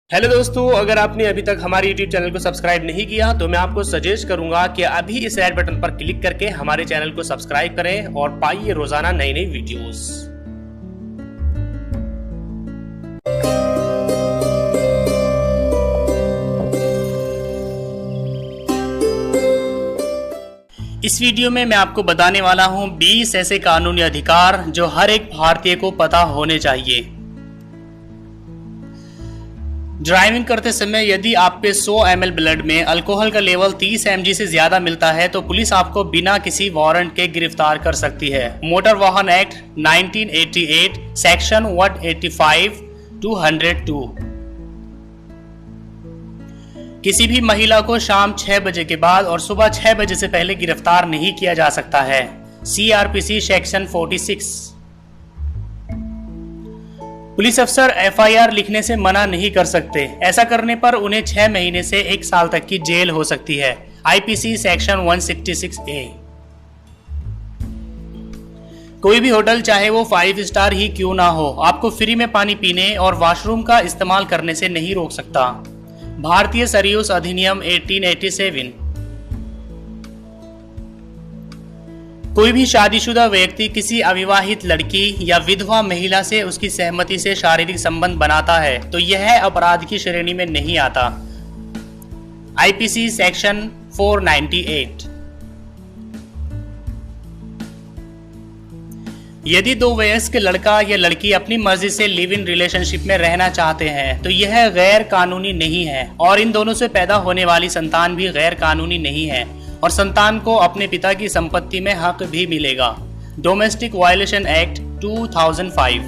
Hello दोस्तों, अगर आपने अभी तक हमारे YouTube चैनल को सब्सक्राइब नहीं किया तो मैं आपको सजेस्ट करूंगा कि अभी इस रेड बटन पर क्लिक करके हमारे चैनल को सब्सक्राइब करें और पाइए रोजाना नई नई वीडियोस। इस वीडियो में मैं आपको बताने वाला हूं 20 ऐसे कानूनी अधिकार जो हर एक भारतीय को पता होने चाहिए। ड्राइविंग करते समय यदि आपके 100 ml ब्लड में अल्कोहल का लेवल 30 mg से ज्यादा मिलता है तो पुलिस आपको बिना किसी वारंट के गिरफ्तार कर सकती है। मोटर वाहन एक्ट 1988 सेक्शन 185 202। किसी भी महिला को शाम 6 बजे के बाद और सुबह 6 बजे से पहले गिरफ्तार नहीं किया जा सकता है। CRPC section 46। पुलिस अफसर FIR लिखने से मना नहीं कर सकते। ऐसा करने पर उन्हें 6 महीने से 1 साल तक की जेल हो सकती है। IPC section 166A। कोई भी होटल चाहे वो 5 स्टार ही क्यों ना हो, आपको फ्री में पानी पीने और वॉशरूम का इस्तेमाल करने से नहीं रोक सकता। भारतीय सरयूस अधिनियम 1887। कोई भी शादीशुदा व्यक्ति किसी अविवाहित लड़की या विधवा महिला से उसकी सहमति से शारीरिक संबंध बनाता है तो यह अपराध की श्रेणी में नहीं आता। IPC section 498। यदि दो वयस्क लड़का या लड़की अपनी मर्जी से लिव इन रिलेशनशिप में रहना चाहते हैं तो यह गैर कानूनी नहीं है और इन दोनों से पैदा होने वाली संतान भी गैर कानूनी नहीं है और संतान को अपने पिता की संपत्ति में हक भी मिलेगा। Domestic violation act 2005।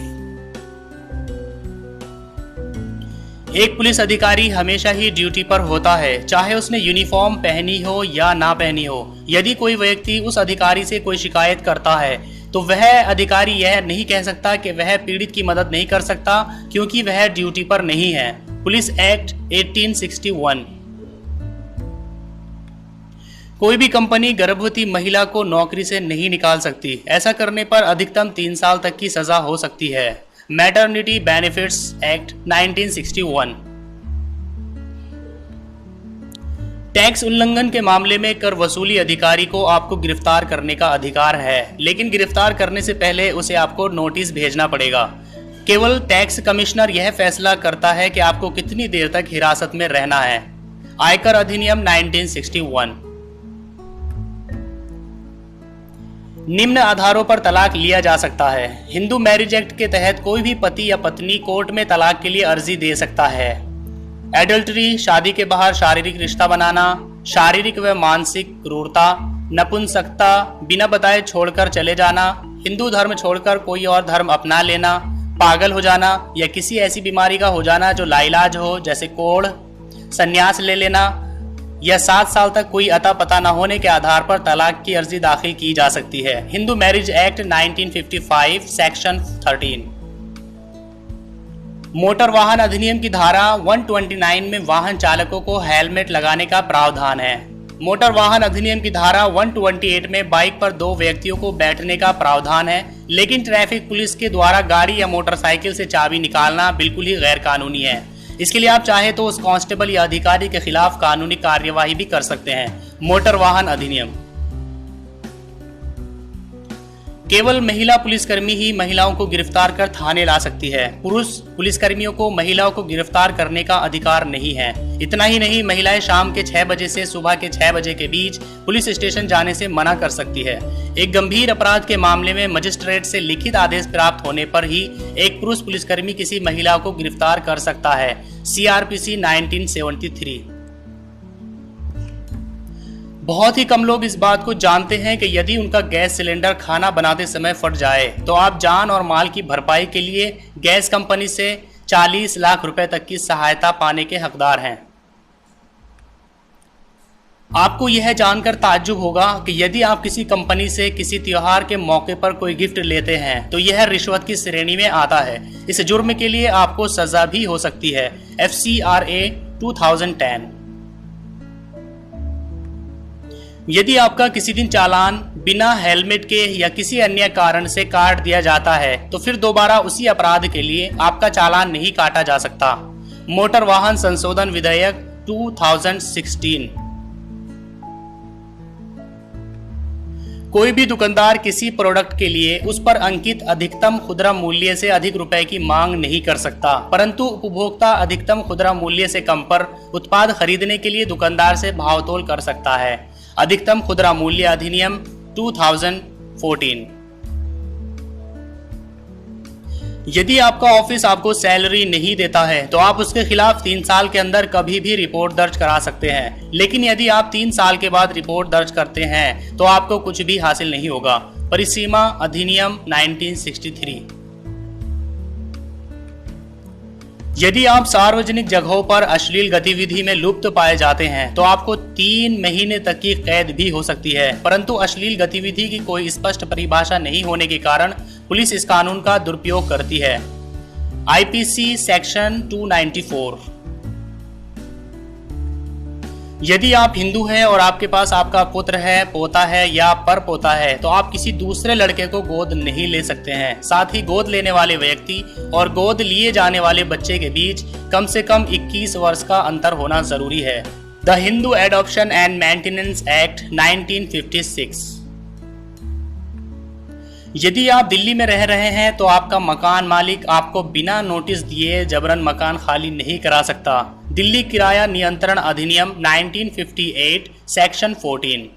एक पुलिस अधिकारी हमेशा ही ड्यूटी पर होता है, चाहे उसने यूनिफॉर्म पहनी हो या ना पहनी हो। यदि कोई व्यक्ति उस अधिकारी से कोई शिकायत करता है तो वह अधिकारी यह नहीं कह सकता कि वह पीड़ित की मदद नहीं कर सकता क्योंकि वह ड्यूटी पर नहीं है। Police act 1861। कोई भी कंपनी गर्भवती महिला को नौकरी से नहीं निकाल सकती। ऐसा करने पर अधिकतम 3 साल तक की सजा हो सकती है। Maternity benefits act 1961। टैक्स उल्लंघन के मामले में कर वसूली अधिकारी को आपको गिरफ्तार करने का अधिकार है, लेकिन गिरफ्तार करने से पहले उसे आपको नोटिस भेजना पड़ेगा। केवल टैक्स कमिश्नर यह फैसला करता है कि आपको कितनी देर तक हिरासत में रहना है। आयकर अधिनियम 1961। निम्न आधारों पर तलाक लिया जा सकता है। हिंदू मैरिज एक्ट के तहत कोई भी पति या पत्नी कोर्ट में तलाक के लिए अर्जी दे सकता है। एडल्टरी, शादी के बाहर शारीरिक रिश्ता बनाना, शारीरिक व मानसिक क्रूरता, नपुंसकता, बिना बताए छोड़कर चले जाना, हिंदू धर्म छोड़कर कोई और धर्म अपना लेना, पागल हो जाना या किसी ऐसी बीमारी का हो जाना जो लाइलाज हो जैसे कोढ़, संन्यास ले लेना या 7 साल तक कोई अता पता न होने के आधार पर तलाक की अर्जी दाखिल की जा सकती है। Hindu marriage act 1955 section 13। Motor वाहन अधिनियम की धारा 129 में वाहन चालकों को हेलमेट लगाने का प्रावधान है। मोटर वाहन अधिनियम की धारा 128 में बाइक पर 2 व्यक्तियों को बैठने का प्रावधान है, लेकिन ट्रैफिक पुलिस के द्वारा गाड़ी या मोटरसाइकिल से चाबी निकालना बिल्कुल ही गैर कानूनी है। इसके लिए आप चाहे तो उस कांस्टेबल या अधिकारी के खिलाफ कानूनी कार्यवाही भी कर सकते हैं। मोटर वाहन अधिनियम। केवल महिला पुलिसकर्मी ही महिलाओं को गिरफ्तार कर थाने ला सकती है। पुरुष पुलिसकर्मियों को महिलाओं को गिरफ्तार करने का अधिकार नहीं है। इतना ही नहीं, महिलाएं शाम के 6 बजे से सुबह के 6 बजे के बीच पुलिस स्टेशन जाने से मना कर सकती है। एक गंभीर अपराध के मामले में मजिस्ट्रेट से लिखित आदेश प्राप्त होने पर ही एक पुरुष पुलिसकर्मी किसी महिला को गिरफ्तार कर सकता है। CRPC 1973। बहुत ही कम लोग इस बात को जानते हैं कि यदि उनका गैस सिलेंडर खाना बनाते समय फट जाए तो आप जान और माल की भरपाई के लिए गैस कंपनी से 40 लाख रुपए तक की सहायता पाने के हकदार हैं। आपको यह जानकर ताज्जुब होगा कि यदि आप किसी कंपनी से किसी त्योहार के मौके पर कोई गिफ्ट लेते हैं तो यह रिश्वत की श्रेणी में आता है। इस जुर्म के लिए आपको सजा भी हो सकती है। FCRA 2010। यदि आपका किसी दिन चालान बिना हेलमेट के या किसी अन्य कारण से काट दिया जाता है तो फिर दोबारा उसी अपराध के लिए आपका चालान नहीं काटा जा सकता। मोटर वाहन संशोधन विधेयक 2016। कोई भी दुकानदार किसी प्रोडक्ट के लिए उस पर अंकित अधिकतम खुदरा मूल्य से अधिक रुपए की मांग नहीं कर सकता, परंतु उपभोक्ता अधिकतम खुदरा मूल्य से कम पर उत्पाद खरीदने के लिए दुकानदार से भावतोल कर सकता है। अधिकतम खुदरा मूल्य अधिनियम 2014। यदि आपका ऑफिस आपको सैलरी नहीं देता है तो आप उसके खिलाफ 3 साल के अंदर कभी भी रिपोर्ट दर्ज करा सकते हैं, लेकिन यदि आप 3 साल के बाद रिपोर्ट दर्ज करते हैं तो आपको कुछ भी हासिल नहीं होगा। परिसीमा अधिनियम 1963। यदि आप सार्वजनिक जगहों पर अश्लील गतिविधि में लुप्त पाए जाते हैं तो आपको 3 महीने तक की कैद भी हो सकती है, परंतु अश्लील गतिविधि की कोई स्पष्ट परिभाषा नहीं होने के कारण पुलिस इस कानून का दुरुपयोग करती है। IPC section 294। यदि आप हिंदू हैं और आपके पास आपका पुत्र है, पोता है या परपोता है तो आप किसी दूसरे लड़के को गोद नहीं ले सकते हैं। साथ ही गोद लेने वाले व्यक्ति और गोद लिए जाने वाले बच्चे के बीच कम से कम 21 वर्ष का अंतर होना जरूरी है। The Hindu adoption and maintenance act 1956। यदि आप दिल्ली में रह रहे हैं तो आपका मकान मालिक आपको बिना नोटिस दिए जबरन मकान खाली नहीं करा सकता। दिल्ली किराया नियंत्रण अधिनियम 1958 सेक्शन 14।